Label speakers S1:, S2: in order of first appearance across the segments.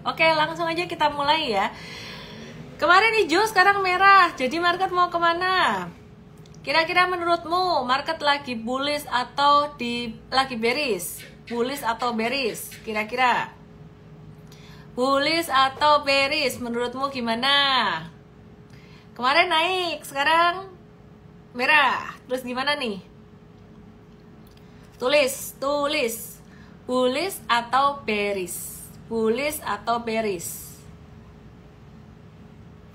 S1: Oke, langsung aja kita mulai ya. Kemarin hijau, sekarang merah. Jadi market mau kemana? Kira-kira menurutmu market lagi bullish atau lagi bearish? Bullish atau bearish? Kira-kira bullish atau bearish? Menurutmu gimana? Kemarin naik, sekarang merah. Terus gimana nih? Tulis. Bullish atau bearish? Bullish atau bearish?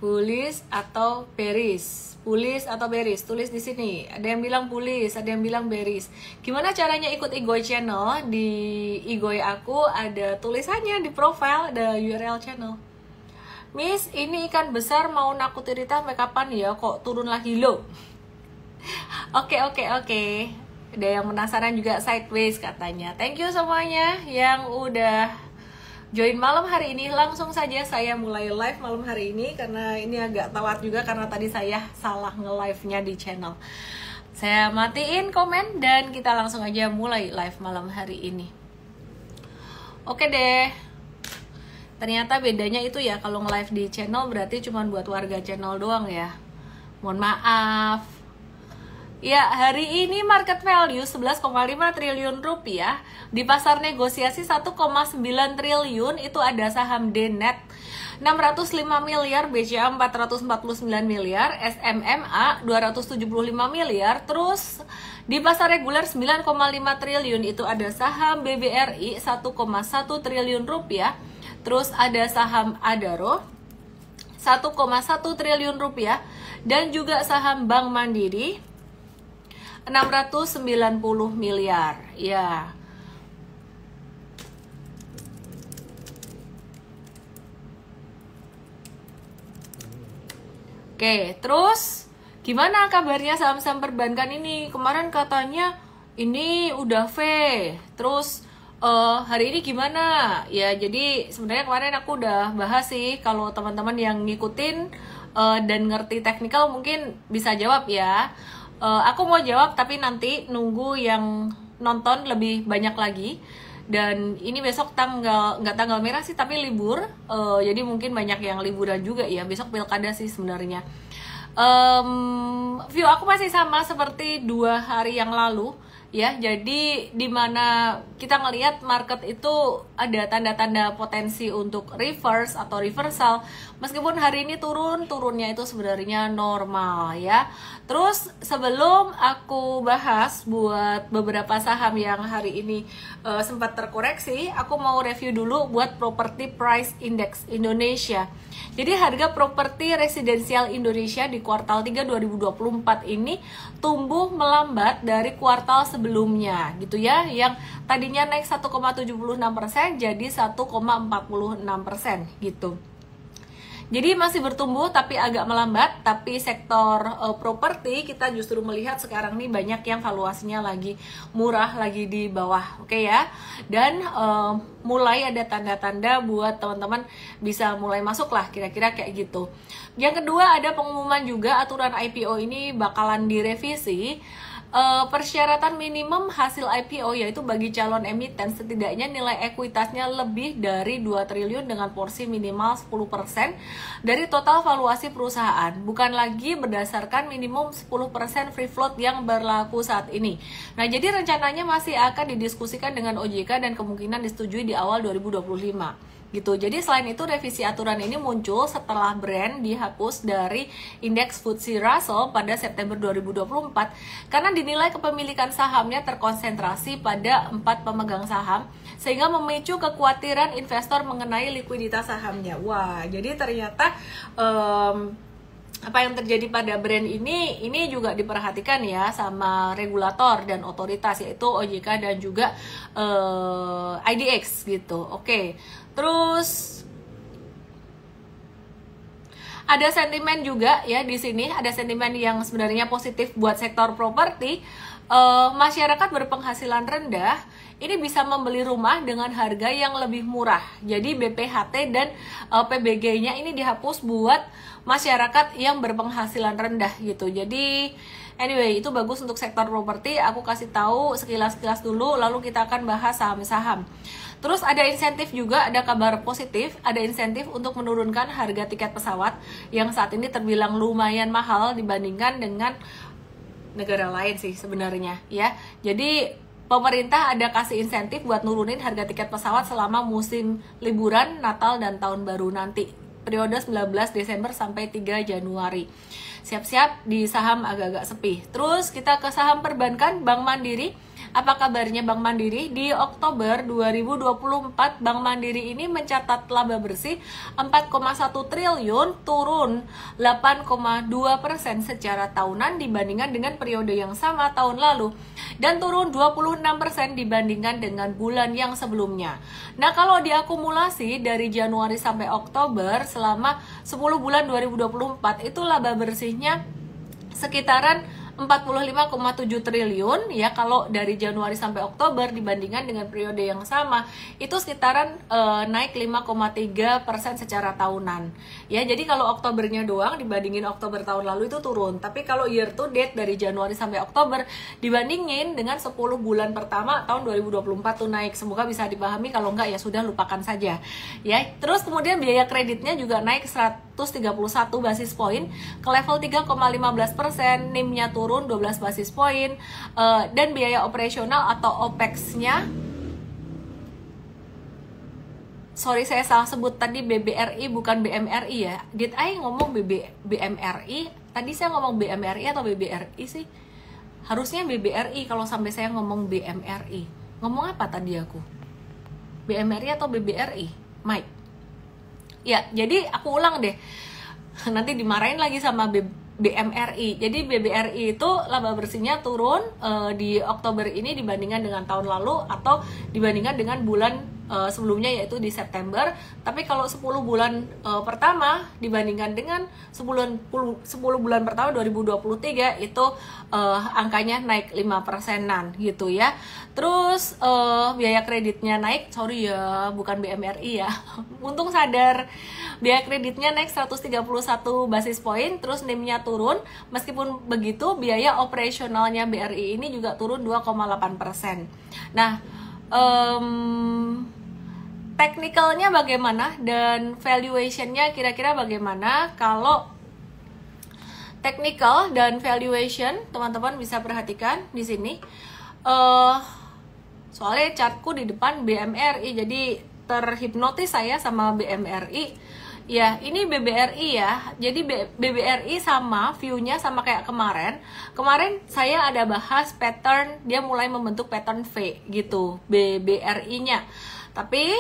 S1: Bullish atau bearish? Bullish atau bearish? Tulis di sini. Ada yang bilang bullish, ada yang bilang bearish. Gimana caranya ikut Igoy channel? Di Igoy aku ada tulisannya di profile, ada URL channel. Miss, ini ikan besar mau nakutin Rita sampai kapan ya? Kok turun lagi lo? Oke. Ada yang penasaran juga sideways katanya. Thank you semuanya yang udah join malam hari ini. Langsung saja saya mulai live malam hari ini karena ini agak telat juga karena tadi saya salah nge-live-nya di channel. Saya matiin komen dan kita langsung aja mulai live malam hari ini. Oke deh. Ternyata bedanya itu ya, kalau nge-live di channel berarti cuma buat warga channel doang ya. Mohon maaf. Ya, hari ini market value 11,5 triliun rupiah. Di pasar negosiasi 1,9 triliun itu ada saham DNET 605 miliar, BCA 449 miliar, SMMA 275 miliar. Terus di pasar reguler 9,5 triliun itu ada saham BBRI 1,1 triliun rupiah. Terus ada saham Adaro 1,1 triliun rupiah dan juga saham Bank Mandiri 690 miliar ya. Oke, terus gimana kabarnya saham-saham perbankan ini? Kemarin katanya ini udah V. Terus hari ini gimana? Ya, jadi sebenarnya kemarin aku udah bahas sih. Kalau teman-teman yang ngikutin dan ngerti teknikal mungkin bisa jawab ya. Aku mau jawab tapi nanti nunggu yang nonton lebih banyak lagi. Dan ini besok nggak tanggal merah sih tapi libur, jadi mungkin banyak yang liburan juga ya. Besok pilkada sih sebenarnya. View aku masih sama seperti 2 hari yang lalu ya. Jadi dimana kita ngelihat market itu ada tanda-tanda potensi untuk reverse atau reversal. Meskipun hari ini turunnya itu sebenarnya normal ya. Terus sebelum aku bahas buat beberapa saham yang hari ini sempat terkoreksi, aku mau review dulu buat Property Price Index Indonesia. Jadi harga properti residensial Indonesia di kuartal 3 2024 ini tumbuh melambat dari kuartal sebelumnya gitu ya, yang tadinya naik 1,76% jadi 1,46% gitu. Jadi masih bertumbuh tapi agak melambat. Tapi sektor properti kita justru melihat sekarang nih banyak yang valuasinya lagi murah, lagi di bawah. Oke ya. Dan mulai ada tanda-tanda buat teman-teman bisa mulai masuk lah, kira-kira kayak gitu. Yang kedua, ada pengumuman juga aturan IPO ini bakalan direvisi. Persyaratan minimum hasil IPO yaitu bagi calon emiten setidaknya nilai ekuitasnya lebih dari 2 triliun dengan porsi minimal 10% dari total valuasi perusahaan, bukan lagi berdasarkan minimum 10% free float yang berlaku saat ini. Nah, jadi rencananya masih akan didiskusikan dengan OJK dan kemungkinan disetujui di awal 2025. Gitu. Jadi selain itu revisi aturan ini muncul setelah brand dihapus dari indeks FTSE Russell pada September 2024 karena dinilai kepemilikan sahamnya terkonsentrasi pada 4 pemegang saham sehingga memicu kekhawatiran investor mengenai likuiditas sahamnya. Wah, jadi ternyata apa yang terjadi pada brand ini juga diperhatikan ya sama regulator dan otoritas yaitu OJK dan juga IDX gitu. Oke. Terus ada sentimen juga ya di sini, ada sentimen yang sebenarnya positif buat sektor properti. Masyarakat berpenghasilan rendah ini bisa membeli rumah dengan harga yang lebih murah. Jadi BPHT dan PBG-nya ini dihapus buat masyarakat yang berpenghasilan rendah gitu. Jadi Anyway, itu bagus untuk sektor properti. Aku kasih tahu sekilas-sekilas dulu, lalu kita akan bahas saham-saham. Terus ada insentif juga, ada kabar positif, ada insentif untuk menurunkan harga tiket pesawat yang saat ini terbilang lumayan mahal dibandingkan dengan negara lain sih sebenarnya ya. Jadi pemerintah ada kasih insentif buat nurunin harga tiket pesawat selama musim liburan Natal dan Tahun Baru nanti, periode 19 Desember sampai 3 Januari. Siap-siap di saham agak-agak sepi. Terus kita ke saham perbankan, Bank Mandiri. Apa kabarnya Bank Mandiri? Di Oktober 2024, Bank Mandiri ini mencatat laba bersih 4,1 triliun, turun 8,2% secara tahunan dibandingkan dengan periode yang sama tahun lalu, dan turun 26% dibandingkan dengan bulan yang sebelumnya. Nah, kalau diakumulasi dari Januari sampai Oktober selama 10 bulan 2024, itu laba bersihnya sekitaran 45,7 triliun ya. Kalau dari Januari sampai Oktober dibandingkan dengan periode yang sama, itu sekitaran naik 5,3% secara tahunan ya. Jadi kalau Oktobernya doang dibandingin Oktober tahun lalu itu turun, tapi kalau year to date dari Januari sampai Oktober dibandingin dengan 10 bulan pertama tahun 2024 tuh naik. Semoga bisa dipahami, kalau enggak ya sudah lupakan saja ya. Terus kemudian biaya kreditnya juga naik 131 basis poin ke level 3,15%, NIM-nya turun 12 basis poin, dan biaya operasional atau OPEX-nya, sorry saya salah sebut tadi, BBRI bukan BMRI ya. Did I ngomong BMRI? Tadi saya ngomong BMRI atau BBRI sih? Harusnya BBRI kalau sampai saya ngomong BMRI. Ngomong apa tadi aku? BMRI atau BBRI? Mike? Ya, jadi aku ulang deh. Nanti dimarahin lagi sama BMRI. Jadi BBRI itu laba bersihnya turun di Oktober ini dibandingkan dengan tahun lalu atau dibandingkan dengan bulan sebelumnya, yaitu di September. Tapi kalau 10 bulan pertama dibandingkan dengan 10 bulan pertama 2023 itu angkanya naik 5%-an gitu ya. Terus biaya kreditnya naik, sorry ya bukan BMRI ya. Untung sadar. Biaya kreditnya naik 131 basis poin, terus NIM-nya turun. Meskipun begitu, biaya operasionalnya BRI ini juga turun 2,8%. Nah, teknikalnya bagaimana dan valuation-nya kira-kira bagaimana? Kalau technical dan valuation, teman-teman bisa perhatikan di sini. Soalnya chartku di depan BMRI, jadi terhipnotis saya sama BMRI. Ya, ini BBRI ya. Jadi BBRI sama view-nya sama kayak kemarin. Kemarin saya ada bahas pattern, dia mulai membentuk pattern V gitu, BBRI-nya. Tapi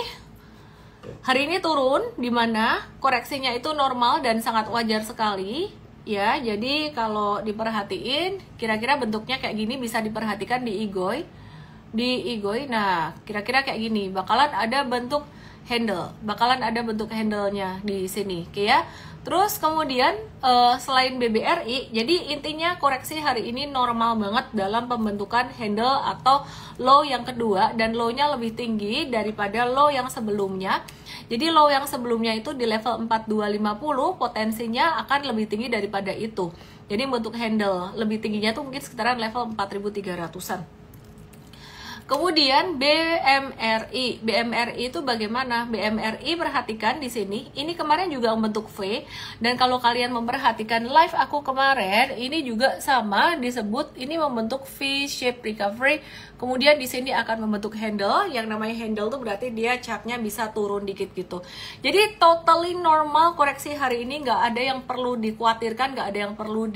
S1: hari ini turun, dimana koreksinya itu normal dan sangat wajar sekali ya. Jadi kalau diperhatiin, kira-kira bentuknya kayak gini bisa diperhatikan di IGOI. Nah, kira-kira kayak gini, bakalan ada bentuk handle-nya di sini, oke ya. Terus kemudian selain BBRI, jadi intinya koreksi hari ini normal banget dalam pembentukan handle atau low yang kedua, dan low-nya lebih tinggi daripada low yang sebelumnya. Jadi low yang sebelumnya itu di level 4250, potensinya akan lebih tinggi daripada itu. Jadi bentuk handle lebih tingginya tuh mungkin sekitaran level 4300-an. Kemudian BMRI itu bagaimana? BMRI perhatikan di sini, ini kemarin juga membentuk V, dan kalau kalian memperhatikan live aku kemarin, ini juga sama disebut ini membentuk V-shape recovery. Kemudian di sini akan membentuk handle, yang namanya handle tuh berarti dia chartnya bisa turun dikit gitu. Jadi totally normal koreksi hari ini, nggak ada yang perlu dikhawatirkan, nggak ada yang perlu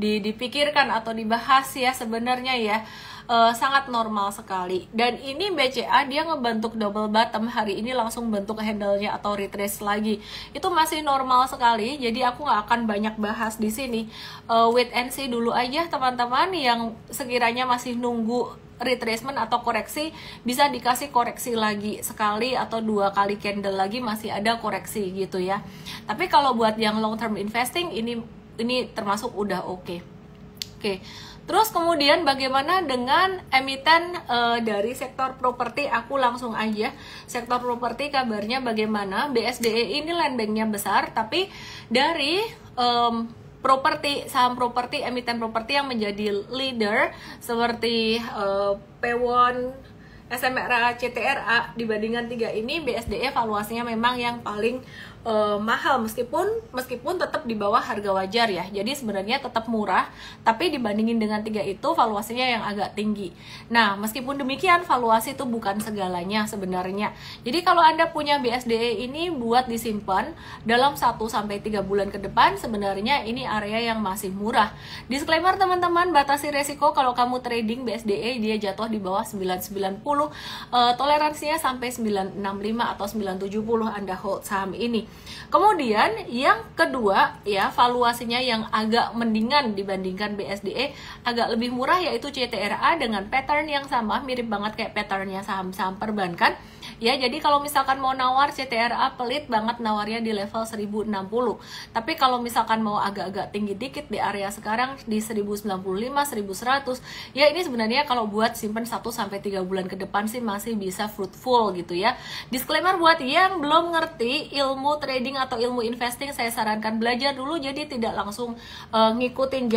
S1: dipikirkan atau dibahas ya sebenarnya ya. Sangat normal sekali. Dan ini BCA dia ngebentuk double bottom hari ini, langsung bentuk handle-nya atau retrace lagi. Itu masih normal sekali. Jadi aku nggak akan banyak bahas di sini. Wait and see dulu aja teman-teman yang sekiranya masih nunggu retracement atau koreksi, bisa dikasih koreksi lagi sekali atau 2 kali candle lagi, masih ada koreksi gitu ya. Tapi kalau buat yang long term investing ini termasuk udah oke. Terus kemudian bagaimana dengan emiten dari sektor properti? Aku langsung aja, sektor properti kabarnya bagaimana? BSDE ini land banknya besar, tapi dari properti, saham properti, emiten properti yang menjadi leader seperti Pewon, SMRA, CTRA. Dibandingkan tiga ini, BSDE valuasinya memang yang paling mahal, meskipun tetap di bawah harga wajar ya. Jadi sebenarnya tetap murah, tapi dibandingin dengan tiga itu valuasinya yang agak tinggi. Nah, meskipun demikian, valuasi itu bukan segalanya sebenarnya. Jadi kalau Anda punya BSDE ini buat disimpan dalam 1-3 bulan ke depan, sebenarnya ini area yang masih murah. Disclaimer teman-teman, batasi resiko kalau kamu trading BSDE dia jatuh di bawah 990, toleransinya sampai 965 atau 970 Anda hold saham ini. Kemudian yang kedua ya, valuasinya yang agak mendingan dibandingkan BSDE, agak lebih murah, yaitu CTRA dengan pattern yang sama, mirip banget kayak patternnya saham-saham perbankan ya. Jadi kalau misalkan mau nawar, CTRA pelit banget nawarnya di level 1060, tapi kalau misalkan mau agak-agak tinggi dikit di area sekarang di 1095, 1100 ya, ini sebenarnya kalau buat simpen 1-3 bulan ke depan sih masih bisa fruitful gitu ya. Disclaimer buat yang belum ngerti ilmu trading atau ilmu investing, saya sarankan belajar dulu, jadi tidak langsung ngikutin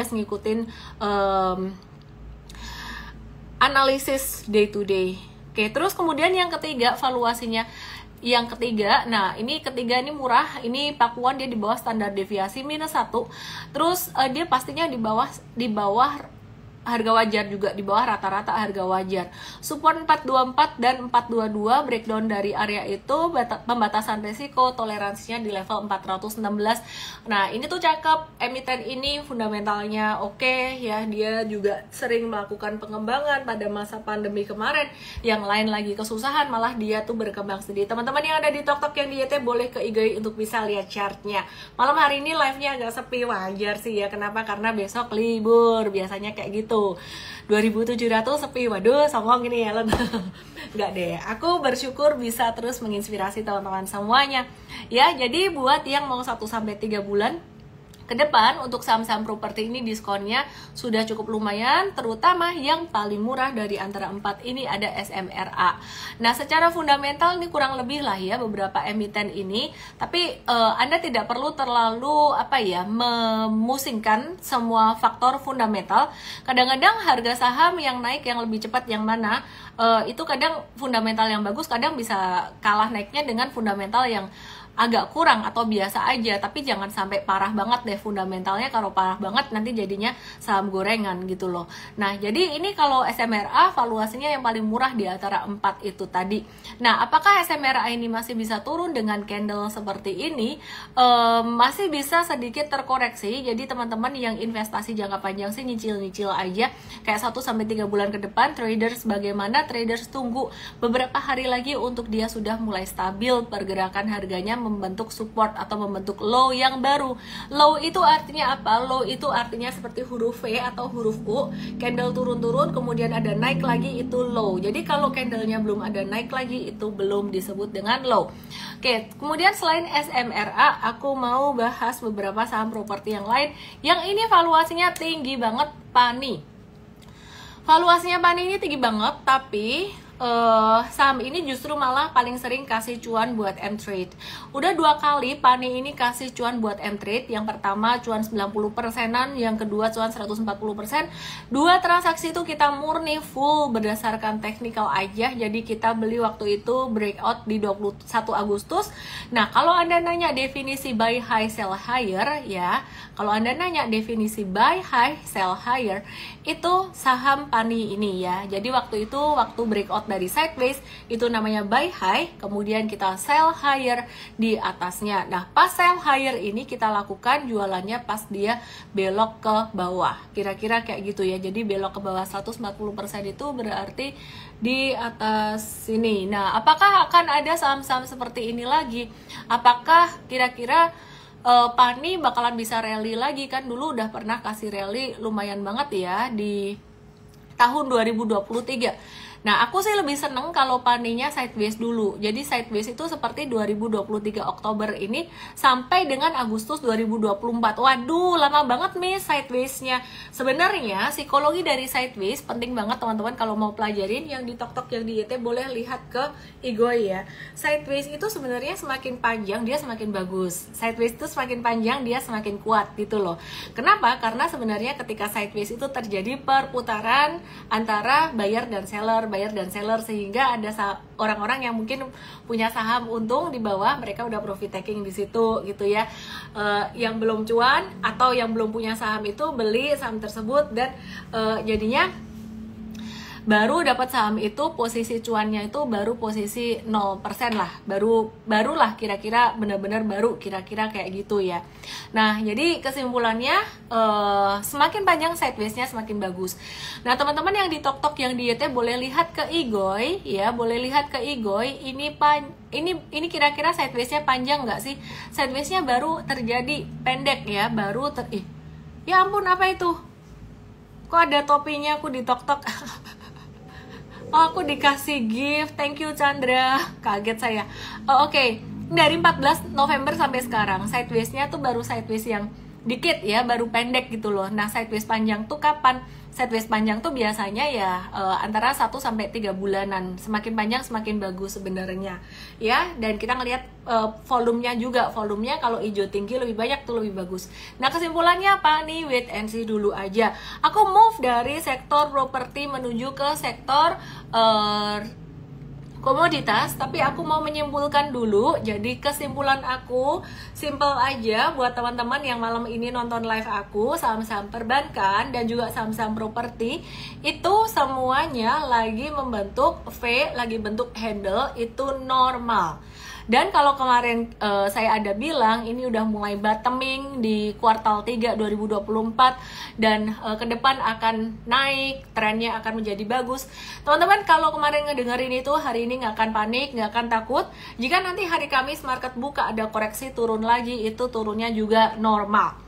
S1: analisis day to day. Oke, terus kemudian yang ketiga, valuasinya yang ketiga, nah ini ketiga ini murah, ini Pakuan dia di bawah standar deviasi -1, terus dia pastinya di bawah harga wajar juga, di bawah rata-rata harga wajar. Support 424 dan 422, breakdown dari area itu, pembatasan risiko, toleransinya di level 416. Nah ini tuh cakep, emiten ini fundamentalnya oke ya, dia juga sering melakukan pengembangan pada masa pandemi kemarin, yang lain lagi kesusahan, malah dia tuh berkembang sendiri. Teman-teman yang ada di TokTok yang di YT boleh ke IG untuk bisa lihat chartnya. Malam hari ini live-nya agak sepi, wajar sih ya, kenapa? Karena besok libur, biasanya kayak gitu. 2700 sepi, waduh sombong gini ya Len. Enggak deh, aku bersyukur bisa terus menginspirasi teman-teman semuanya ya. Jadi buat yang mau 1-3 bulan ke depan untuk saham-saham properti ini, diskonnya sudah cukup lumayan, terutama yang paling murah dari antara 4 ini ada SMRA. Nah secara fundamental ini kurang lebih lah ya beberapa emiten ini, tapi Anda tidak perlu terlalu memusingkan semua faktor fundamental. Kadang-kadang harga saham yang naik yang lebih cepat yang mana, itu kadang fundamental yang bagus kadang bisa kalah naiknya dengan fundamental yang agak kurang atau biasa aja, tapi jangan sampai parah banget deh fundamentalnya. Kalau parah banget nanti jadinya saham gorengan gitu loh. Nah jadi ini kalau SMRA valuasinya yang paling murah di antara 4 itu tadi. Nah apakah SMRA ini masih bisa turun dengan candle seperti ini? Masih bisa sedikit terkoreksi. Jadi teman-teman yang investasi jangka panjang sih nyicil-nyicil aja, kayak 1-3 bulan ke depan. Traders bagaimana? Traders tunggu beberapa hari lagi untuk dia sudah mulai stabil pergerakan harganya, membentuk support atau membentuk low yang baru. Low itu artinya apa? Low itu artinya seperti huruf V atau huruf U, candle turun-turun kemudian ada naik lagi, itu low. Jadi kalau candlenya belum ada naik lagi, itu belum disebut dengan low. Oke, kemudian selain SMRA, aku mau bahas beberapa saham properti yang lain yang ini valuasinya tinggi banget. PANI, valuasinya PANI ini tinggi banget, tapi saham ini justru malah paling sering kasih cuan buat M-Trade. Udah 2 kali PANI ini kasih cuan buat M-Trade. Yang pertama cuan 90%-an, yang kedua cuan 140%. 2 transaksi itu kita murni full berdasarkan technical aja. Jadi kita beli waktu itu breakout di 21 Agustus. Nah, kalau Anda nanya definisi buy high sell higher ya, kalau Anda nanya definisi buy high sell higher, itu saham PANI ini ya. Jadi waktu itu waktu breakout dari sideways itu namanya buy high, kemudian kita sell higher di atasnya. Nah pas sell higher ini kita lakukan jualannya pas dia belok ke bawah, kira-kira kayak gitu ya. Jadi belok ke bawah 140% itu berarti di atas sini. Nah apakah akan ada saham-saham seperti ini lagi? Apakah kira-kira PANI bakalan bisa rally lagi? Kan dulu udah pernah kasih rally lumayan banget ya di tahun 2023. Nah, aku sih lebih seneng kalau paninya sideways dulu. Jadi sideways itu seperti 2023 Oktober ini sampai dengan Agustus 2024. Waduh, lama banget nih sidewaysnya. Sebenarnya psikologi dari sideways penting banget teman-teman kalau mau pelajarin. Yang di TokTok, yang di YT boleh lihat ke Igoi ya. Sideways itu sebenarnya semakin panjang dia semakin bagus. Sideways itu semakin panjang dia semakin kuat gitu loh. Kenapa? Karena sebenarnya ketika sideways itu terjadi perputaran antara buyer dan seller, sehingga ada orang-orang yang mungkin punya saham untung di bawah, mereka udah profit taking di situ gitu ya. Yang belum cuan atau yang belum punya saham itu beli saham tersebut dan jadinya baru dapat saham itu posisi cuannya itu baru posisi 0% lah, barulah kira-kira benar-benar baru kira-kira kayak gitu ya. Nah, jadi kesimpulannya semakin panjang sidewaysnya semakin bagus. Nah, teman-teman yang di TokTok, yang di YT boleh lihat ke Igoi ya, boleh lihat ke Igoi. Ini kira-kira sidewaysnya panjang nggak sih? Sidewaysnya baru terjadi pendek ya, ya ampun, apa itu? Kok ada topinya aku di TokTok? Oh, aku dikasih gift, thank you Chandra, kaget saya. Oke. Dari 14 November sampai sekarang, sidewaysnya tuh baru sideways yang dikit ya, baru pendek gitu loh. Nah, sideways panjang tuh kapan? Sideways panjang tuh biasanya ya antara 1-3 bulanan. Semakin panjang semakin bagus sebenarnya ya. Dan kita ngelihat volumenya juga. Volumenya kalau hijau tinggi lebih banyak tuh lebih bagus. Nah, kesimpulannya apa nih? Wait and see dulu aja. Aku move dari sektor properti menuju ke sektor komoditas, tapi aku mau menyimpulkan dulu. Jadi kesimpulan aku simple aja buat teman-teman yang malam ini nonton live aku. Saham-saham perbankan dan juga saham-saham properti itu semuanya lagi membentuk V, lagi bentuk handle, itu normal. Dan kalau kemarin saya ada bilang ini udah mulai bottoming di kuartal 3 2024 dan ke depan akan naik, trennya akan menjadi bagus. Teman-teman kalau kemarin ngedengerin itu, hari ini nggak akan panik, nggak akan takut. Jika nanti hari Kamis market buka ada koreksi turun lagi, itu turunnya juga normal.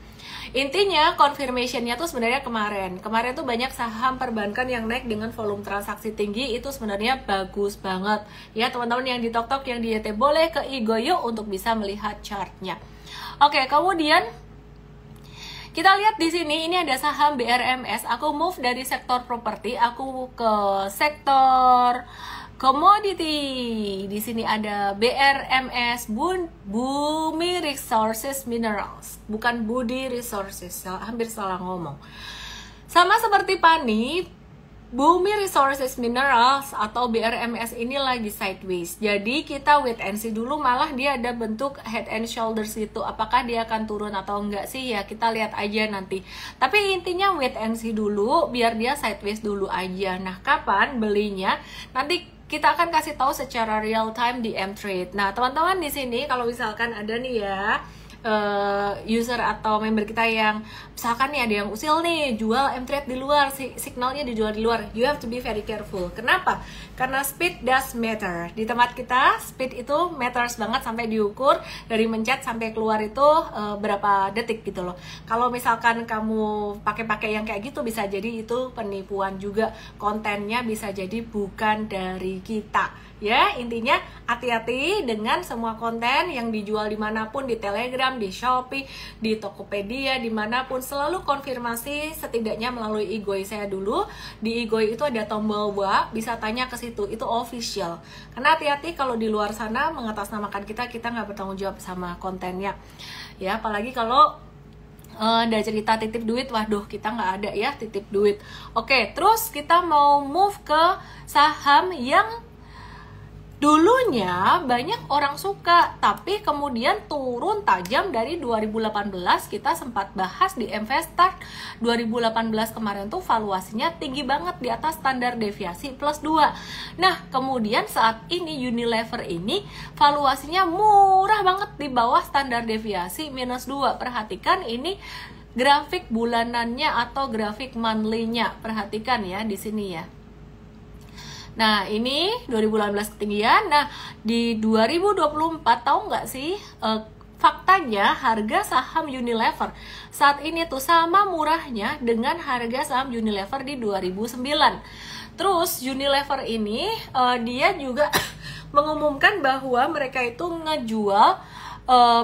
S1: Intinya confirmation-nya tuh sebenarnya kemarin tuh banyak saham perbankan yang naik dengan volume transaksi tinggi, itu sebenarnya bagus banget ya teman-teman yang di TokTok, yang di YT boleh ke Igoi untuk bisa melihat chartnya. Oke, kemudian kita lihat di sini, ini ada saham BRMS. Aku move dari sektor properti, aku ke sektor commodity. Di sini ada BRMS, Bumi Resources Minerals, bukan Budi Resources, hampir salah ngomong. Sama seperti Pani, Bumi Resources Minerals atau BRMS ini lagi sideways. Jadi kita wait and see dulu, malah dia ada bentuk head and shoulders itu. Apakah dia akan turun atau enggak sih ya, kita lihat aja nanti. Tapi intinya wait and see dulu biar dia sideways dulu aja. Nah, kapan belinya? Nanti kita akan kasih tahu secara real time di M-Trade. Nah, teman-teman di sini kalau misalkan ada nih ya user atau member kita yang misalkan nih ada yang usil nih jual M-Trade di luar, signalnya dijual di luar, you have to be very careful. Kenapa? Karena speed does matter. Di tempat kita speed itu matters banget, sampai diukur dari mencet sampai keluar itu berapa detik gitu loh. Kalau misalkan kamu pakai yang kayak gitu, bisa jadi itu penipuan juga, kontennya bisa jadi bukan dari kita. Ya, intinya hati-hati dengan semua konten yang dijual dimanapun, di Telegram, di Shopee, di Tokopedia, dimanapun, selalu konfirmasi setidaknya melalui Igoi saya dulu. Di Igoi itu ada tombol wa, bisa tanya ke situ, itu official. Karena hati-hati kalau di luar sana mengatasnamakan kita nggak bertanggung jawab sama kontennya. Ya, apalagi kalau ada cerita titip duit, waduh kita nggak ada ya titip duit. Oke, terus kita mau move ke saham yang dulunya banyak orang suka, tapi kemudian turun tajam dari 2018. Kita sempat bahas di Investart 2018 kemarin tuh valuasinya tinggi banget, di atas standar deviasi plus 2. Nah, kemudian saat ini Unilever ini valuasinya murah banget di bawah standar deviasi minus 2. Perhatikan ini grafik bulanannya atau grafik monthly-nya. Perhatikan ya di sini ya. Nah, ini 2018 ketinggian. Nah, di 2024 tahu nggak sih faktanya harga saham Unilever saat ini tuh sama murahnya dengan harga saham Unilever di 2009. Terus Unilever ini dia juga mengumumkan bahwa mereka itu ngejual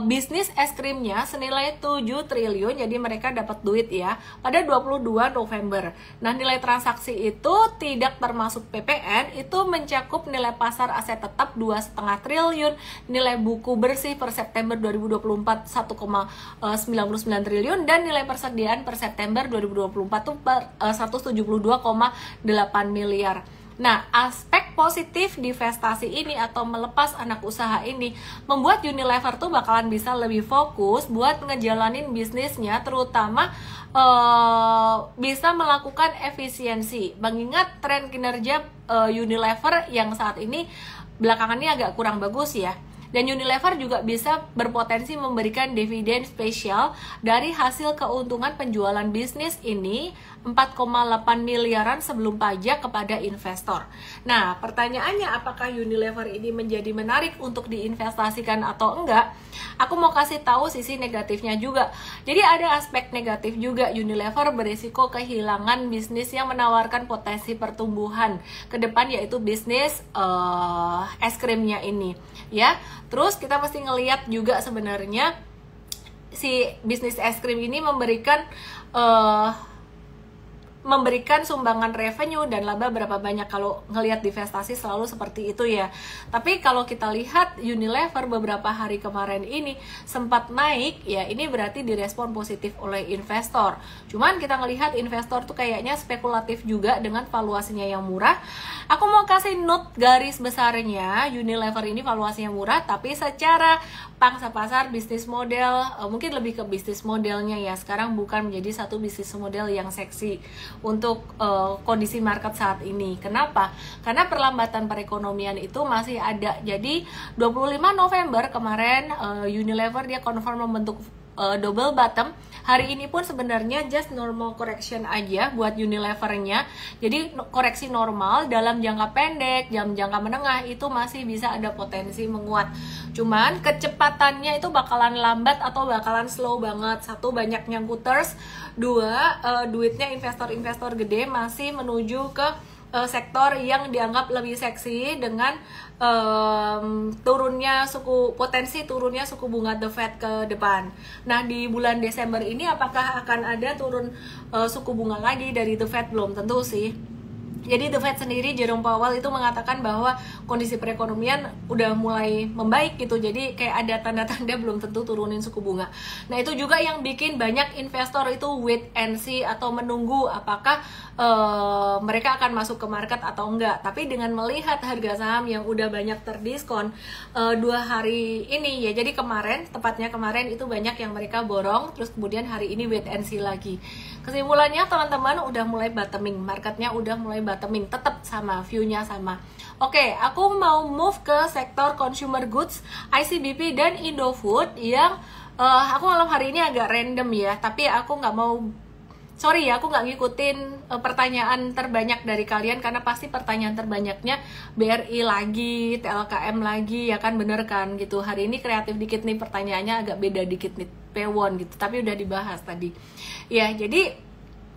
S1: bisnis es krimnya senilai 7 triliun, jadi mereka dapat duit ya pada 22 November. Nah, nilai transaksi itu tidak termasuk PPN, itu mencakup nilai pasar aset tetap 2,5 triliun, nilai buku bersih per September 2024 1,99 triliun, dan nilai persediaan per September 2024 itu 172,8 miliar. Nah, aspek positif divestasi ini atau melepas anak usaha ini membuat Unilever tuh bakalan bisa lebih fokus buat ngejalanin bisnisnya, terutama bisa melakukan efisiensi. Mengingat tren kinerja Unilever yang saat ini belakangan ini agak kurang bagus ya. Dan Unilever juga bisa berpotensi memberikan dividen spesial dari hasil keuntungan penjualan bisnis ini 4,8 miliaran sebelum pajak kepada investor. Nah, pertanyaannya apakah Unilever ini menjadi menarik untuk diinvestasikan atau enggak? Aku mau kasih tahu sisi negatifnya juga. Jadi ada aspek negatif juga, Unilever berisiko kehilangan bisnis yang menawarkan potensi pertumbuhan ke depan, yaitu bisnis es krimnya ini ya. Terus kita mesti ngelihat juga sebenarnya si bisnis es krim ini memberikan sumbangan revenue dan laba berapa banyak. Kalau ngelihat divestasi selalu seperti itu ya. Tapi kalau kita lihat Unilever beberapa hari kemarin ini sempat naik ya, ini berarti direspon positif oleh investor. Cuman kita ngelihat investor tuh kayaknya spekulatif juga dengan valuasinya yang murah. Aku mau kasih note garis besarnya, Unilever ini valuasinya murah, tapi secara pangsa pasar bisnis model mungkin lebih ke bisnis modelnya ya, sekarang bukan menjadi satu bisnis model yang seksi untuk kondisi market saat ini. Kenapa? Karena perlambatan perekonomian itu masih ada. Jadi 25 November kemarin Unilever dia confirm membentuk double bottom. Hari ini pun sebenarnya just normal correction aja buat Unilevernya. Jadi koreksi normal dalam jangka pendek, jangka menengah itu masih bisa ada potensi menguat. Cuman kecepatannya itu bakalan lambat atau bakalan slow banget. Satu, banyak nyangkuters. Dua, duitnya investor-investor gede masih menuju ke sektor yang dianggap lebih seksi dengan potensi turunnya suku bunga The Fed ke depan. Nah, di bulan Desember ini apakah akan ada turun suku bunga lagi dari The Fed? Belum tentu sih. Jadi The Fed sendiri, Jerome Powell itu mengatakan bahwa kondisi perekonomian udah mulai membaik gitu. Jadi kayak ada tanda-tanda belum tentu turunin suku bunga. Nah, itu juga yang bikin banyak investor itu wait and see atau menunggu apakah mereka akan masuk ke market atau enggak. Tapi dengan melihat harga saham yang udah banyak terdiskon 2 hari ini ya, jadi tepatnya kemarin itu banyak yang mereka borong, terus kemudian hari ini wait and see lagi. Kesimpulannya teman-teman udah mulai bottoming, marketnya udah mulai bottoming, tetap sama, view-nya sama. Oke, aku mau move ke sektor consumer goods, ICBP dan Indofood yang aku malam hari ini agak random ya, tapi aku nggak ngikutin pertanyaan terbanyak dari kalian, karena pasti pertanyaan terbanyaknya BRI lagi, TLKM lagi, ya kan, bener kan gitu. Hari ini kreatif dikit nih, pertanyaannya agak beda dikit nih, P1 gitu, tapi udah dibahas tadi. Ya, jadi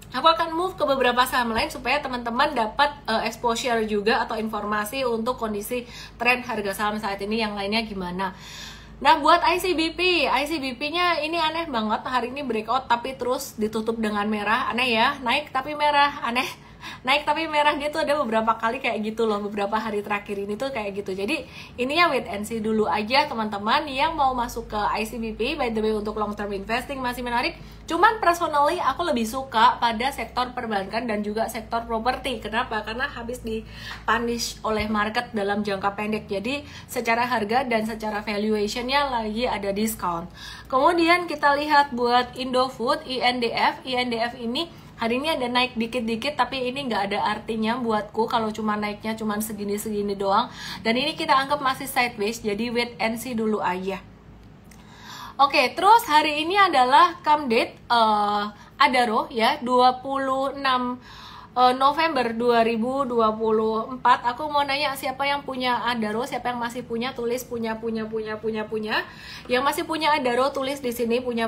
S1: aku akan move ke beberapa saham lain supaya teman-teman dapat exposure juga atau informasi untuk kondisi tren harga saham saat ini, yang lainnya gimana. Nah, buat ICBP-nya ini aneh banget. Hari ini breakout tapi terus ditutup dengan merah. Aneh ya, naik tapi merah, aneh. Naik tapi merah gitu, ada beberapa kali kayak gitu loh, beberapa hari terakhir ini tuh kayak gitu. Jadi ini ya wait and see dulu aja teman-teman yang mau masuk ke ICBP. By the way, untuk long term investing masih menarik. Cuman personally aku lebih suka pada sektor perbankan dan juga sektor properti. Kenapa? Karena habis dipunish oleh market dalam jangka pendek. Jadi secara harga dan secara valuationnya lagi ada diskon. Kemudian kita lihat buat Indofood, INDF ini hari ini ada naik dikit-dikit, tapi ini nggak ada artinya buatku kalau cuma naiknya cuma segini-segini doang. Dan ini kita anggap masih sideways, jadi wait and see dulu aja. Oke, terus hari ini adalah come date Adaro ya, 26 November 2024. Aku mau nanya siapa yang punya Adaro, siapa yang masih punya, tulis punya. Yang masih punya Adaro tulis di sini punya.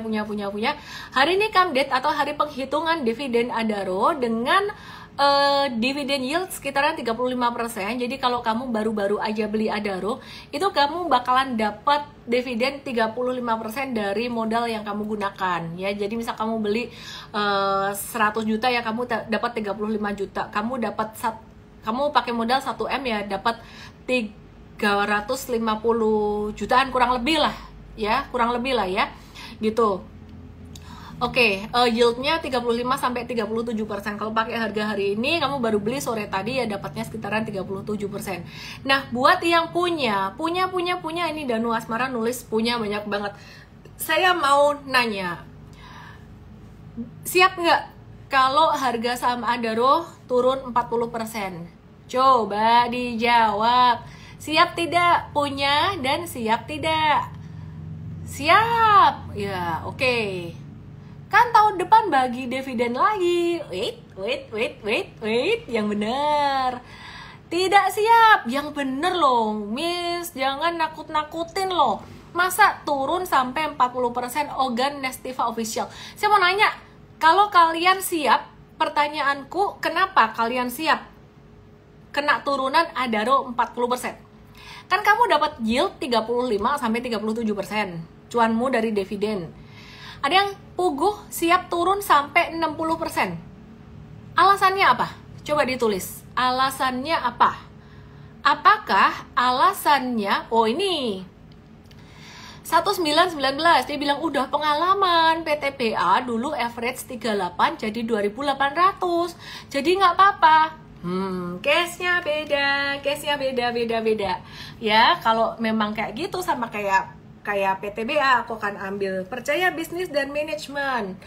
S1: Hari ini come date atau hari penghitungan dividen Adaro dengan dividen yield sekitaran 35%. Jadi kalau kamu baru-baru aja beli Adaro, itu kamu bakalan dapat dividen 35% dari modal yang kamu gunakan ya. Jadi misal kamu beli 100 juta ya, kamu dapat 35 juta. Kamu pakai modal 1M ya, dapat 350 jutaan kurang lebih lah ya, gitu. Oke, yieldnya 35-37%. Kalau pakai harga hari ini, kamu baru beli sore tadi ya dapatnya sekitaran 37%. Nah, buat yang punya ini Danu Asmara nulis punya banyak banget. Saya mau nanya, siap nggak kalau harga saham Adaro turun 40%? Coba dijawab. Siap tidak? Punya dan siap tidak? Siap. Ya, oke. Kan tahun depan bagi dividen lagi. Wait, yang bener. Tidak siap, yang bener loh, Miss. Jangan nakut-nakutin loh. Masa turun sampai 40%? Ogan Nestiva Official. Saya mau nanya, kalau kalian siap, pertanyaanku, kenapa kalian siap kena turunan Adaro 40%? Kan kamu dapat yield 35-37%. Cuanmu dari dividen. Ada yang puguh siap turun sampai 60%. Alasannya apa? Coba ditulis. Alasannya apa? Apakah alasannya, oh ini 1919, dia bilang udah pengalaman PTBA dulu average 38 jadi 2.800. Jadi nggak apa-apa. Case-nya beda. Ya, kalau memang kayak gitu sama kayak PTBA, aku akan ambil percaya bisnis dan manajemen.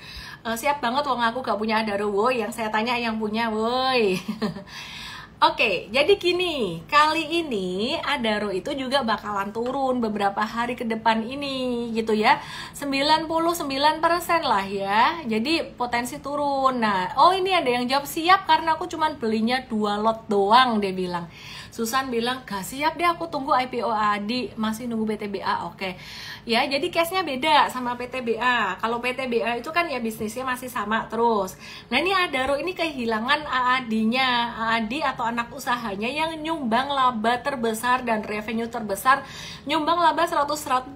S1: Siap banget wong aku gak punya Adaro, woi. Yang saya tanya yang punya, woi. Oke, jadi gini, kali ini Adaro itu juga bakalan turun beberapa hari ke depan ini, gitu ya. 99% lah ya, jadi potensi turun. Nah, oh ini ada yang jawab siap karena aku cuman belinya 2 lot doang, dia bilang. Susan bilang, gak siap deh, aku tunggu IPO AADI, masih nunggu PTBA. Oke. Ya, jadi case-nya beda sama PTBA. Kalau PTBA itu kan ya bisnisnya masih sama terus. Nah, ini Adaro ini kehilangan AAD-nya. AAD atau anak usahanya yang nyumbang laba terbesar dan revenue terbesar. Nyumbang laba 110%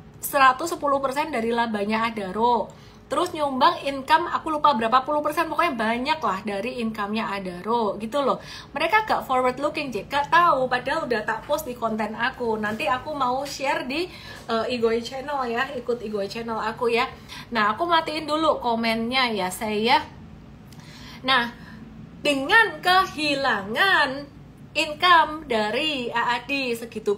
S1: dari labanya Adaro. Terus nyumbang income, aku lupa berapa puluh persen, pokoknya banyak lah dari income-nya Adaro, gitu loh. Mereka gak forward looking, gak tahu, padahal udah tak post di konten aku. Nanti aku mau share di Igoi Channel ya, ikut Igoi Channel aku ya. Nah, aku matiin dulu komennya ya, saya. Nah, dengan kehilangan income dari AAD segitu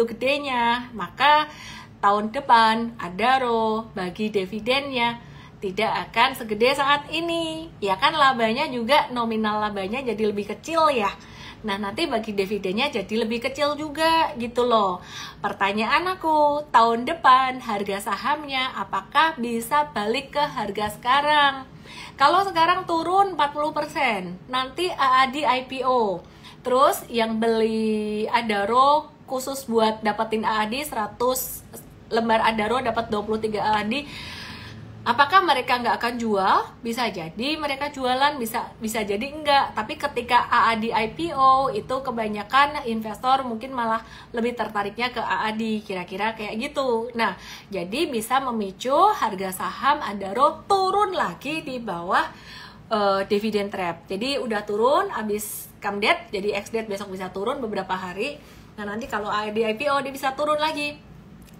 S1: gedenya, maka tahun depan Adaro bagi dividennya tidak akan segede saat ini. Ya kan, labanya juga, nominal labanya jadi lebih kecil ya. Nah, nanti bagi dividennya jadi lebih kecil juga gitu loh. Pertanyaan aku, tahun depan harga sahamnya apakah bisa balik ke harga sekarang? Kalau sekarang turun 40%, nanti AAD IPO. Terus yang beli Adaro khusus buat dapetin AAD 100 lembar Adaro dapat 23 AAD, apakah mereka nggak akan jual? Bisa jadi mereka jualan, bisa jadi enggak. Tapi ketika AAD IPO itu kebanyakan investor mungkin malah lebih tertariknya ke AAD, kira-kira kayak gitu. Nah, jadi bisa memicu harga saham Adaro turun lagi di bawah dividend trap. Jadi udah turun abis come date, jadi ex date besok bisa turun beberapa hari. Nah, nanti kalau AAD IPO dia bisa turun lagi.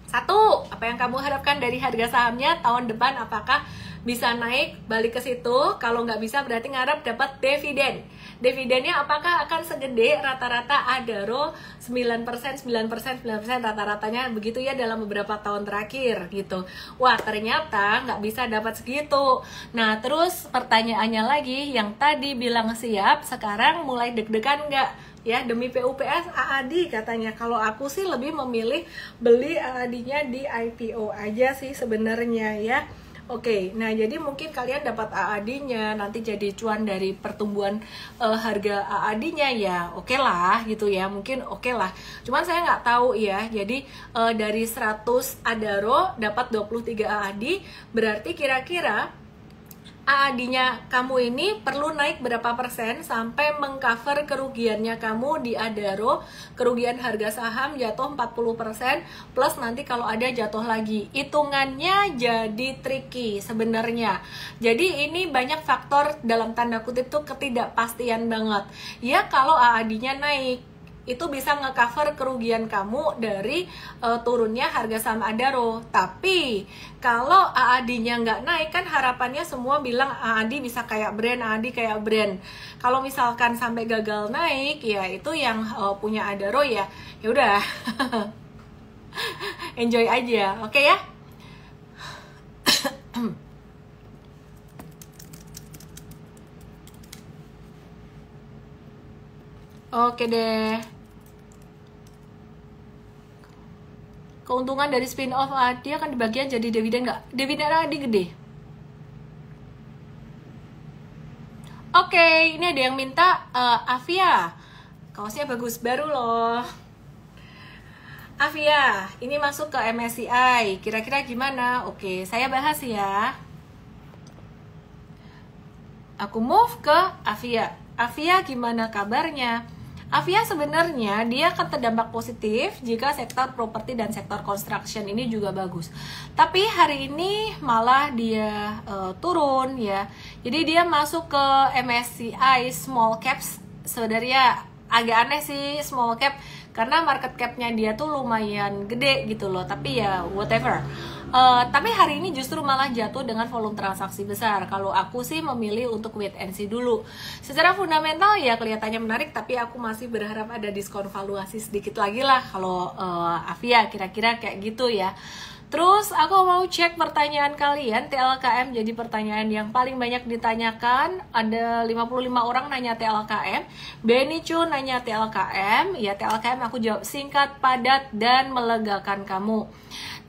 S1: Satu, apa yang kamu harapkan dari harga sahamnya tahun depan? Apakah bisa naik balik ke situ? Kalau nggak bisa berarti ngarep dapat dividen. Dividennya apakah akan segede rata-rata Adaro 9%, 9%, 9% rata-ratanya begitu ya dalam beberapa tahun terakhir gitu. Wah, ternyata nggak bisa dapat segitu. Nah, terus pertanyaannya lagi, yang tadi bilang siap, sekarang mulai deg-degan nggak? Ya, demi PUPS AAD katanya. Kalau aku sih lebih memilih beli AAD-nya di IPO aja sih sebenarnya ya. Oke, nah jadi mungkin kalian dapat AAD-nya nanti jadi cuan dari pertumbuhan harga AAD-nya ya. Oke lah gitu ya, mungkin oke lah. Cuman saya nggak tahu ya. Jadi dari 100 Adaro dapat 23 AAD, berarti kira-kira AAD-nya kamu ini perlu naik berapa persen sampai mengcover kerugiannya kamu di Adaro, kerugian harga saham jatuh 40%, plus nanti kalau ada jatuh lagi. Hitungannya jadi tricky sebenarnya. Jadi ini banyak faktor dalam tanda kutip tuh ketidakpastian banget. Ya kalau AAD-nya naik, itu bisa nge-cover kerugian kamu dari turunnya harga saham Adaro. Tapi kalau AAD-nya nggak naik, kan harapannya semua bilang AAD bisa kayak brand, AAD kayak brand. Kalau misalkan sampai gagal naik, ya itu yang punya Adaro ya udah enjoy aja, oke ya. Oke deh. Keuntungan dari spin-off AAD akan dibagian jadi dividen nggak? Dividen AAD gede. Oke, ini ada yang minta Avia. Kaosnya bagus, baru loh. Avia, ini masuk ke MSCI. Kira-kira gimana? Oke, saya bahas ya. Aku move ke Avia. Avia gimana kabarnya? Avia sebenarnya dia akan terdampak positif jika sektor properti dan sektor construction ini juga bagus. Tapi hari ini malah dia turun ya. Jadi dia masuk ke MSCI small caps. Sebenarnya agak aneh sih small cap karena market capnya dia tuh lumayan gede gitu loh. Tapi ya whatever. Tapi hari ini justru malah jatuh dengan volume transaksi besar. Kalau aku sih memilih untuk wait and see dulu. Secara fundamental ya kelihatannya menarik, tapi aku masih berharap ada diskon valuasi sedikit lagi lah kalau Avia kira-kira kayak gitu ya. Terus aku mau cek pertanyaan kalian. TLKM jadi pertanyaan yang paling banyak ditanyakan. Ada 55 orang nanya TLKM. Benny Chu nanya TLKM. Ya TLKM aku jawab singkat, padat, dan melegakan kamu.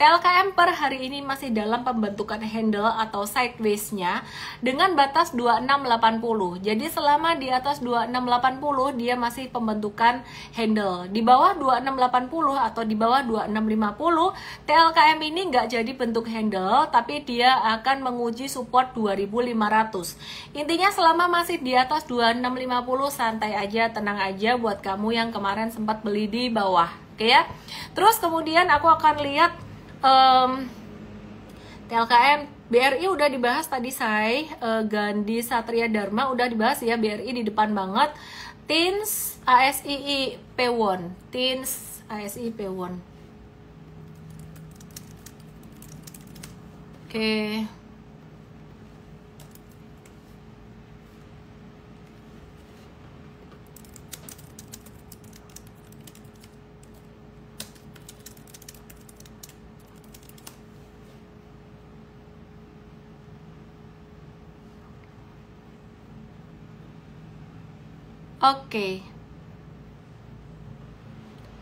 S1: TLKM per hari ini masih dalam pembentukan handle atau sideways-nya dengan batas 2680. Jadi selama di atas 2680 dia masih pembentukan handle. Di bawah 2680 atau di bawah 2650 TLKM ini nggak jadi bentuk handle, tapi dia akan menguji support 2500. Intinya selama masih di atas 2650 santai aja, tenang aja buat kamu yang kemarin sempat beli di bawah. Oke ya. Terus kemudian aku akan lihat TLKM, BRI udah dibahas tadi saya, Gandhi Satria Dharma udah dibahas ya, BRI di depan banget. TINS ASII P1, TINS ASII P1. Oke. Oke.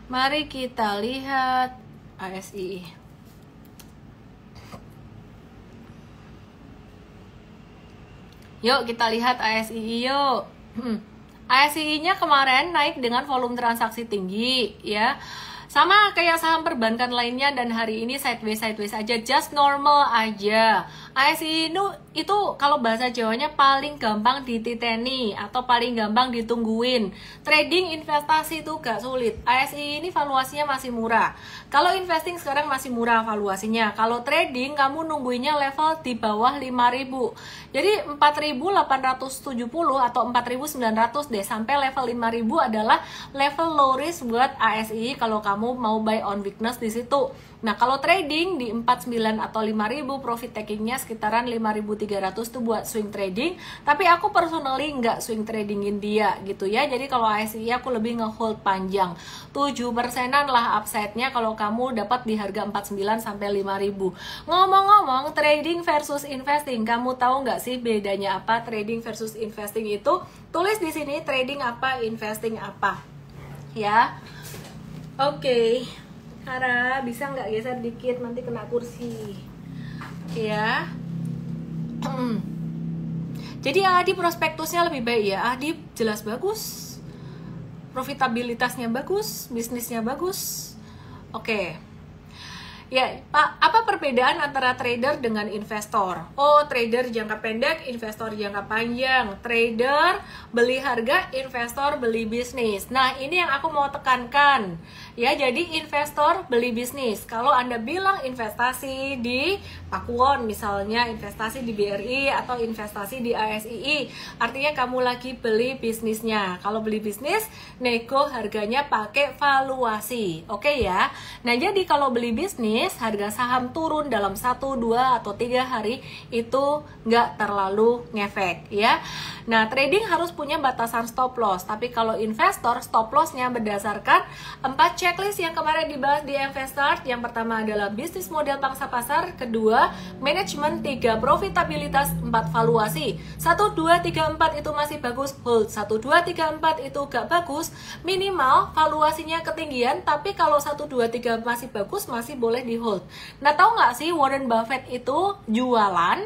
S1: Mari kita lihat ASI. Yuk kita lihat ASI yuk. ASI-nya kemarin naik dengan volume transaksi tinggi ya. Sama kayak saham perbankan lainnya, dan hari ini sideways aja, just normal aja. ASI itu kalau bahasa Jawanya paling gampang dititeni atau paling gampang ditungguin. Trading investasi itu gak sulit. ASI ini valuasinya masih murah. Kalau investing sekarang masih murah valuasinya. Kalau trading kamu nungguinnya level di bawah 5.000. Jadi 4.870 atau 4.900 deh, sampai level 5.000 adalah level low risk buat ASI kalau kamu mau buy on weakness di situ. Nah, kalau trading di 49 atau 5.000, profit takingnya sekitaran 5.300 tuh buat swing trading. Tapi aku personally nggak swing tradingin dia gitu ya. Jadi kalau ASI aku lebih nge-hold panjang. 7%-an lah upside-nya kalau kamu dapat di harga 49 sampai 5.000. Ngomong-ngomong, trading versus investing, kamu tahu nggak sih bedanya apa trading versus investing itu? Tulis di sini trading apa, investing apa. Ya. Oke. Kara, bisa nggak geser dikit, nanti kena kursi ya. Jadi ADI prospektusnya lebih baik ya. ADI jelas bagus, profitabilitasnya bagus, bisnisnya bagus. Oke. Ya, Pak, apa perbedaan antara trader dengan investor? Oh, trader jangka pendek, investor jangka panjang. Trader beli harga, investor beli bisnis. Nah, ini yang aku mau tekankan. Ya, jadi investor beli bisnis. Kalau Anda bilang investasi di Pakuwon, misalnya investasi di BRI atau investasi di ASII, artinya kamu lagi beli bisnisnya. Kalau beli bisnis, nego harganya pakai valuasi. Oke ya. Nah, jadi kalau beli bisnis, harga saham turun dalam 1, 2, atau 3 hari itu nggak terlalu ngefek ya. Nah, trading harus punya batasan stop loss. Tapi kalau investor, stop lossnya berdasarkan 4 checklist yang kemarin dibahas di Investart. Yang pertama adalah bisnis model pangsa pasar, kedua manajemen, 3 profitabilitas, 4 valuasi. 1, 2, 3, 4 itu masih bagus, hold. 1, 2, 3, 4 itu gak bagus, minimal valuasinya ketinggian. Tapi kalau 1, 2, 3 masih bagus, masih boleh di hold. Nah, tahu nggak sih Warren Buffett itu jualan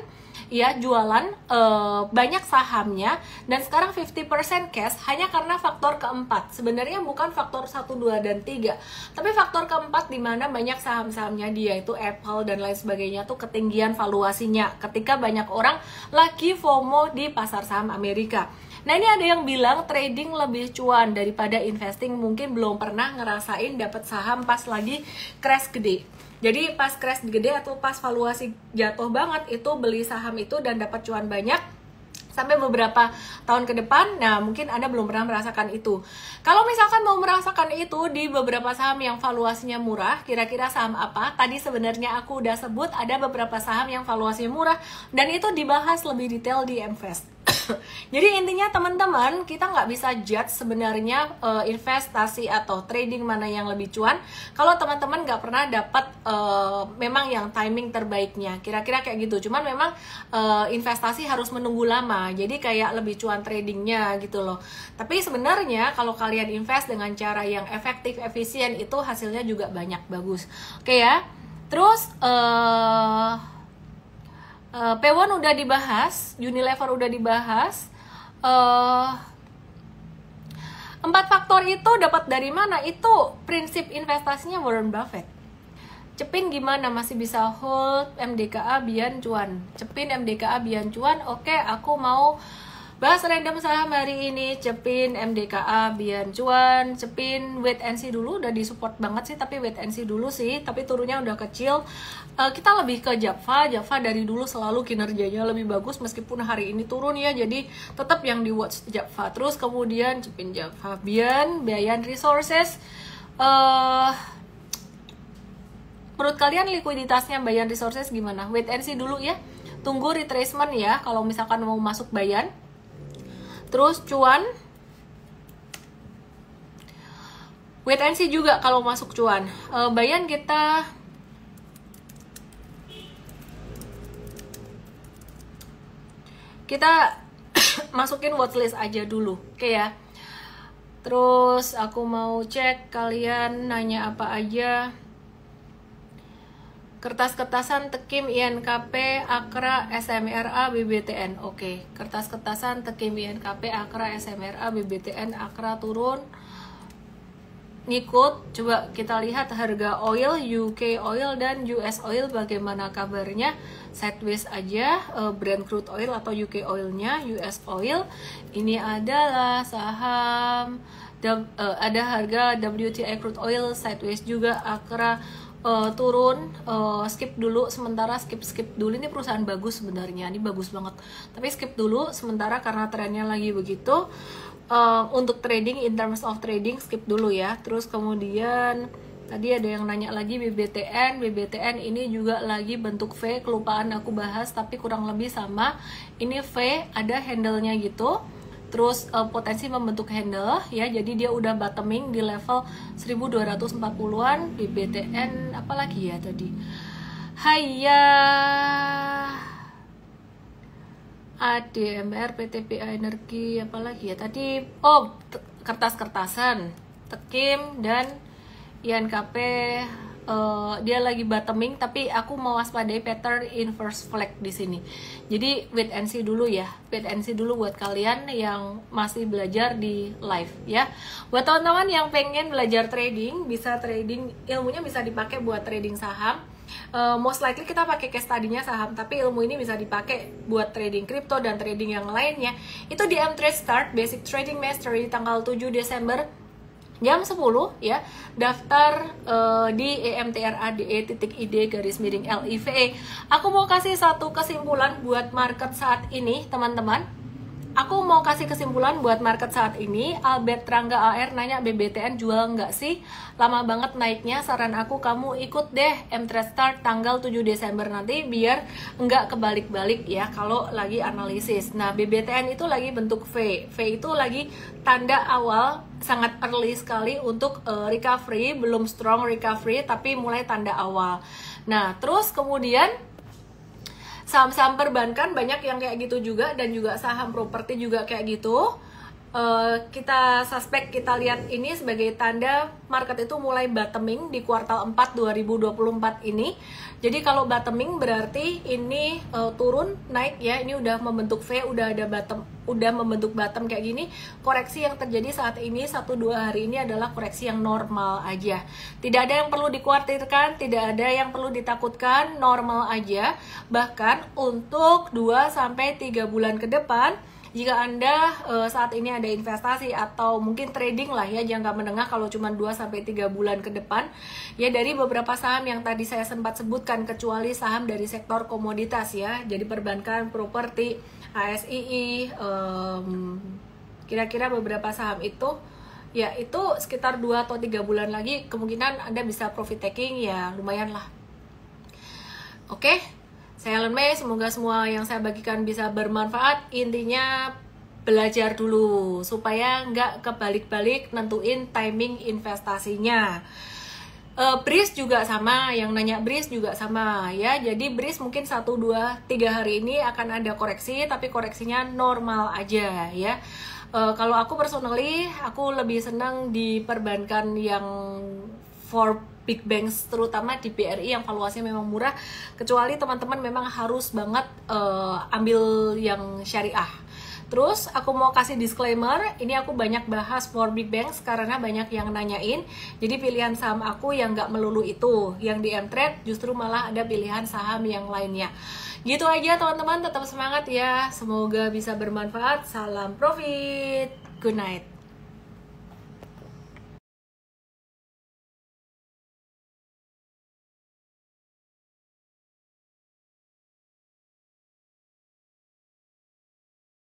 S1: banyak sahamnya, dan sekarang 50% cash hanya karena faktor keempat. Sebenarnya bukan faktor 1, 2, dan 3, tapi faktor keempat, di mana banyak saham-sahamnya dia itu Apple dan lain sebagainya tuh ketinggian valuasinya ketika banyak orang lagi FOMO di pasar saham Amerika. Nah, ini ada yang bilang trading lebih cuan daripada investing. Mungkin belum pernah ngerasain dapat saham pas lagi crash gede. Jadi pas crash gede atau pas valuasi jatuh banget, itu beli saham itu dan dapat cuan banyak sampai beberapa tahun ke depan. Nah, mungkin Anda belum pernah merasakan itu. Kalau misalkan mau merasakan itu di beberapa saham yang valuasinya murah, kira-kira saham apa? Tadi sebenarnya aku udah sebut ada beberapa saham yang valuasinya murah, dan itu dibahas lebih detail di Invest. Jadi intinya teman-teman, kita nggak bisa judge sebenarnya investasi atau trading mana yang lebih cuan kalau teman-teman nggak pernah dapat memang yang timing terbaiknya, kira-kira kayak gitu. Cuman memang investasi harus menunggu lama, jadi kayak lebih cuan tradingnya gitu loh. Tapi sebenarnya kalau kalian invest dengan cara yang efektif, efisien, itu hasilnya juga banyak bagus. Oke ya. Terus P1 udah dibahas, Unilever udah dibahas. 4 faktor itu dapat dari mana? Itu prinsip investasinya Warren Buffett. Cepin gimana? Masih bisa hold MDKA Bian cuan. Cepin MDKA Bian cuan. Oke, aku mau bahas random saham hari ini. Cepin MDKA Bian cuan. Cepin wait and see dulu. Udah disupport banget sih, tapi wait and see dulu sih. Tapi turunnya udah kecil. Kita lebih ke Java. Java dari dulu selalu kinerjanya lebih bagus meskipun hari ini turun ya. Jadi tetap yang di watch Java. Terus kemudian cepin Java Bian Resources. Menurut kalian likuiditasnya Bayan Resources gimana? Wait and see dulu ya. Tunggu retracement ya kalau misalkan mau masuk Bayan. Terus cuan. Wait and see juga kalau masuk cuan. Bayan kita masukin watchlist aja dulu. Oke ya. Terus aku mau cek kalian nanya apa aja. Kertas-kertasan Tekim INKP Akra SMRA BBTN. Oke, kertas-kertasan Tekim INKP Akra SMRA BBTN Akra turun. Ngikut, coba kita lihat harga oil, UK oil dan US oil bagaimana kabarnya. Sideways aja, Brent crude oil atau UK oilnya, US oil. Ini adalah saham, ada harga WTI crude oil sideways juga. Akra turun, skip dulu sementara, skip dulu. Ini perusahaan bagus sebenarnya, ini bagus banget, tapi skip dulu sementara karena trennya lagi begitu. Untuk trading, in terms of trading, skip dulu ya. Terus kemudian tadi ada yang nanya lagi BBTN ini juga lagi bentuk V, kelupaan aku bahas tapi kurang lebih sama. Ini V, ada handle-nya gitu. Terus potensi membentuk handle ya, jadi dia udah bottoming di level 1240-an. BBTN apalagi ya tadi, ADMR, PTPA Energi, apalagi ya tadi, kertas-kertasan Tekim dan INKP dia lagi bottoming, tapi aku mau waspadai pattern inverse flag di sini. Jadi wait and see dulu ya, wait and see dulu buat kalian yang masih belajar di live ya. Buat teman-teman yang pengen belajar trading, bisa trading, ilmunya bisa dipakai buat trading saham. Most likely kita pakai case study-nya saham, tapi ilmu ini bisa dipakai buat trading crypto dan trading yang lainnya. Itu di M-Trade Start Basic Trading Mastery tanggal 7 Desember jam 10 ya. Daftar di emtrade.id garis miring LIVE. Aku mau kasih satu kesimpulan buat market saat ini, teman-teman. Aku mau kasih kesimpulan buat market saat ini. Albert Rangga AR nanya, BBTN jual nggak sih? Lama banget naiknya. Saran aku kamu ikut deh M-Trade Start tanggal 7 Desember nanti, biar nggak kebalik-balik ya kalau lagi analisis. Nah, BBTN itu lagi bentuk V. V itu lagi tanda awal, sangat early sekali untuk recovery. Belum strong recovery, tapi mulai tanda awal. Nah, terus kemudian saham-saham perbankan banyak yang kayak gitu juga, dan juga saham properti juga kayak gitu. Kita suspek, kita lihat ini sebagai tanda market itu mulai bottoming di kuartal 4 2024 ini. Jadi kalau bottoming berarti ini turun naik ya, ini udah membentuk V, udah ada bottom, udah membentuk bottom kayak gini. Koreksi yang terjadi saat ini 1-2 hari ini adalah koreksi yang normal aja. Tidak ada yang perlu dikhawatirkan, tidak ada yang perlu ditakutkan, normal aja. Bahkan untuk 2-3 bulan ke depan, jika Anda saat ini ada investasi atau mungkin trading lah ya, jangka menengah kalau cuma 2-3 bulan ke depan ya, dari beberapa saham yang tadi saya sempat sebutkan, kecuali saham dari sektor komoditas ya, jadi perbankan, properti, ASII, kira-kira beberapa saham itu ya, itu sekitar 2 atau 3 bulan lagi kemungkinan Anda bisa profit taking ya, lumayan lah. Oke, saya Ellen May, semoga semua yang saya bagikan bisa bermanfaat. Intinya belajar dulu supaya nggak kebalik-balik nentuin timing investasinya. Breeze juga sama, yang nanya Breeze juga sama ya. Jadi Breeze mungkin 1-2-3 hari ini akan ada koreksi, tapi koreksinya normal aja ya. Kalau aku personally, aku lebih senang di perbankan yang for big banks, terutama di BRI yang valuasinya memang murah, kecuali teman-teman memang harus banget ambil yang syariah. Terus aku mau kasih disclaimer, ini aku banyak bahas for big banks karena banyak yang nanyain. Jadi pilihan saham aku yang nggak melulu itu, yang di M-Trade justru malah ada pilihan saham yang lainnya. Gitu aja teman-teman, tetap semangat ya, semoga bisa bermanfaat. Salam profit, good night.